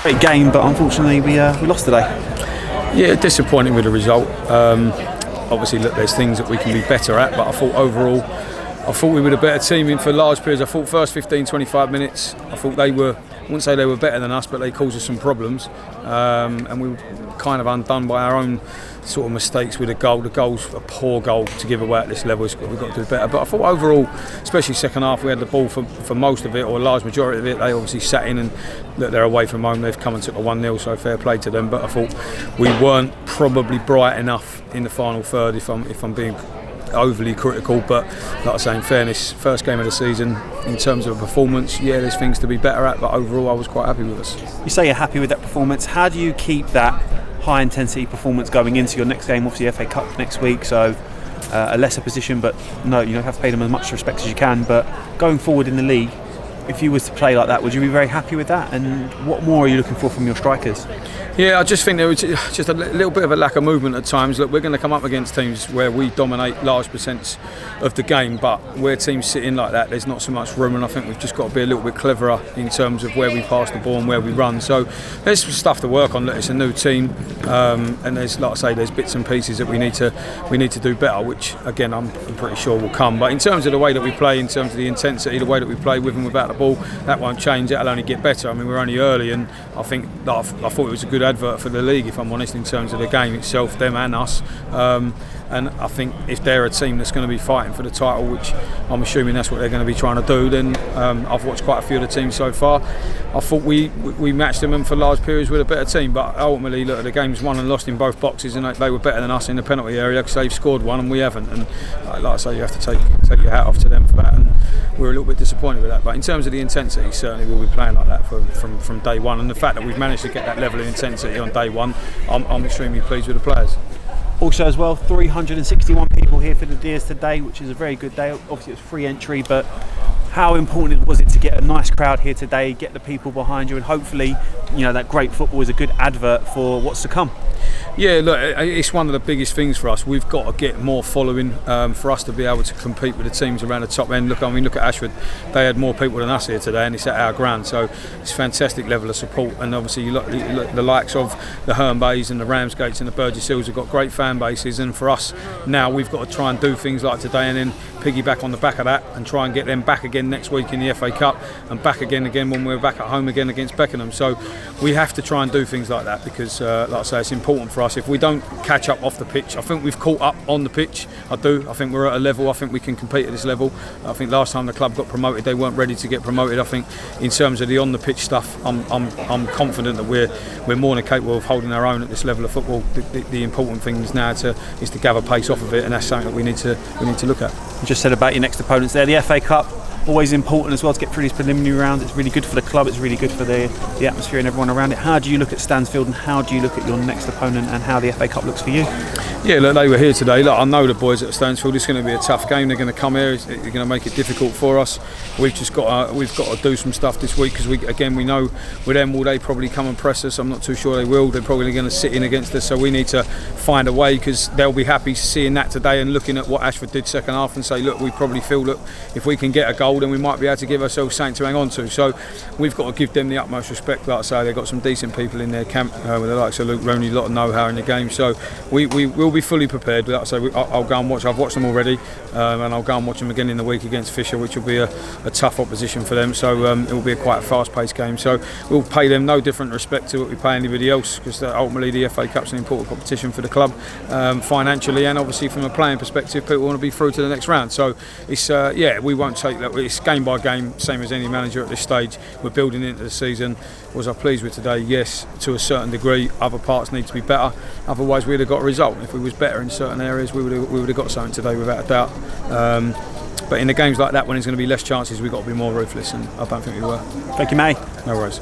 Great game, but unfortunately we lost today. Yeah, disappointing with the result. Obviously, look, there's things that we can be better at, but I thought overall, we were the better team in for large periods. I thought first 15-25 minutes, I thought I wouldn't say they were better than us, but they caused us some problems, and we were kind of undone by our own sort of mistakes with the goal. The goal's a poor goal to give away at this level. We've got to do better. But I thought overall, especially second half, we had the ball for most of it, or a large majority of it. They obviously sat in, and look, they're away from home. They've come and took a 1-0, so fair play to them. But I thought we weren't probably bright enough in the final third, if I'm being overly critical. But like I say, in fairness, first game of the season, in terms of a performance, yeah, there's things to be better at, but overall I was quite happy with us. You say you're happy with that performance. How do you keep that high intensity performance going into your next game? Obviously FA Cup next week, so a lesser position, but no, you don't have to pay them as much respect as you can. But going forward in the league, if you was to play like that, would you be very happy with that? And what more are you looking for from your strikers? Yeah, I just think there was just a little bit of a lack of movement at times. Look, we're going to come up against teams where we dominate large percents of the game, but where teams sit in like that, there's not so much room, and I think we've just got to be a little bit cleverer in terms of where we pass the ball and where we run. So there's some stuff to work on. Look, it's a new team, and there's, like I say, there's bits and pieces that we need to do better, which again I'm pretty sure will come. But in terms of the way that we play, in terms of the intensity, the way that we play with and without the ball, that won't change. That'll only get better. I mean, we're only early, and I think I thought it was a good advert for the league, if I'm honest, in terms of the game itself, them and us. And I think if they're a team that's going to be fighting for the title, which I'm assuming that's what they're going to be trying to do, then I've watched quite a few of the teams so far. I thought we matched them, and for large periods with a better team, but ultimately, look, the game's won and lost in both boxes, and they were better than us in the penalty area because they've scored one and we haven't. And like I say, you have to take your hat off to them for that, and we're a little bit disappointed with that. But in terms of the intensity, certainly we'll be playing like that from day one, and the fact that we've managed to get that level of intensity on day one, I'm extremely pleased with the players. Also as well, 361 people here for the Deers today, which is a very good day. Obviously it was free entry, but how important was it to get a nice crowd here today, get the people behind you, and hopefully, you know, that great football is a good advert for what's to come? Yeah, look, it's one of the biggest things for us. We've got to get more following for us to be able to compete with the teams around the top end. Look at Ashford. They had more people than us here today, and it's at our ground. So it's a fantastic level of support. And obviously, you look the likes of the Herne Bays and the Ramsgates and the Burgess Hills have got great fan bases. And for us now, we've got to try and do things like today, and then piggyback on the back of that and try and get them back again next week in the FA Cup, and back again when we're back at home again against Beckenham. So we have to try and do things like that because, like I say, it's important for us. If we don't catch up off the pitch, I think we've caught up on the pitch. I think we're at a level. I think we can compete at this level. I think last time the club got promoted, they weren't ready to get promoted. I think in terms of the on the pitch stuff, I'm confident that we're more than capable of holding our own at this level of football. The important thing is now is to gather pace off of it, and that's something that we need to look at. You just said about your next opponents there, the FA Cup. Always important as well to get through these preliminary rounds. It's really good for the club, it's really good for the atmosphere and everyone around it. How do you look at Stansfield, and how do you look at your next opponent, and how the FA Cup looks for you? Yeah, look, they were here today. Look, I know the boys at Stansfield. It's going to be a tough game. They're going to come here. They're going to make it difficult for us. We've got to do some stuff this week because we know with them, will they probably come and press us? I'm not too sure they will. They're probably going to sit in against us, so we need to find a way, because they'll be happy seeing that today and looking at what Ashford did second half and say, look, we probably feel that if we can get a goal, then we might be able to give ourselves something to hang on to. So we've got to give them the utmost respect. Like I say, they've got some decent people in their camp with the likes of Luke Rooney, a lot of know-how in the game. So we will be fully prepared. Like I say, I'll go and watch. I've watched them already, and I'll go and watch them again in the week against Fisher, which will be a tough opposition for them. So it will be quite a fast-paced game. So we'll pay them no different respect to what we pay anybody else, because ultimately the FA Cup's an important competition for the club, financially, and obviously from a playing perspective, people want to be through to the next round. So it's we won't take that. It's game by game, same as any manager at this stage. We're building into the season. Was I pleased with today? Yes, to a certain degree. Other parts need to be better. Otherwise, we'd have got a result. If we was better in certain areas, we would have got something today, without a doubt. But in the games like that, when there's going to be less chances, we've got to be more ruthless, and I don't think we were. Thank you, mate. No worries.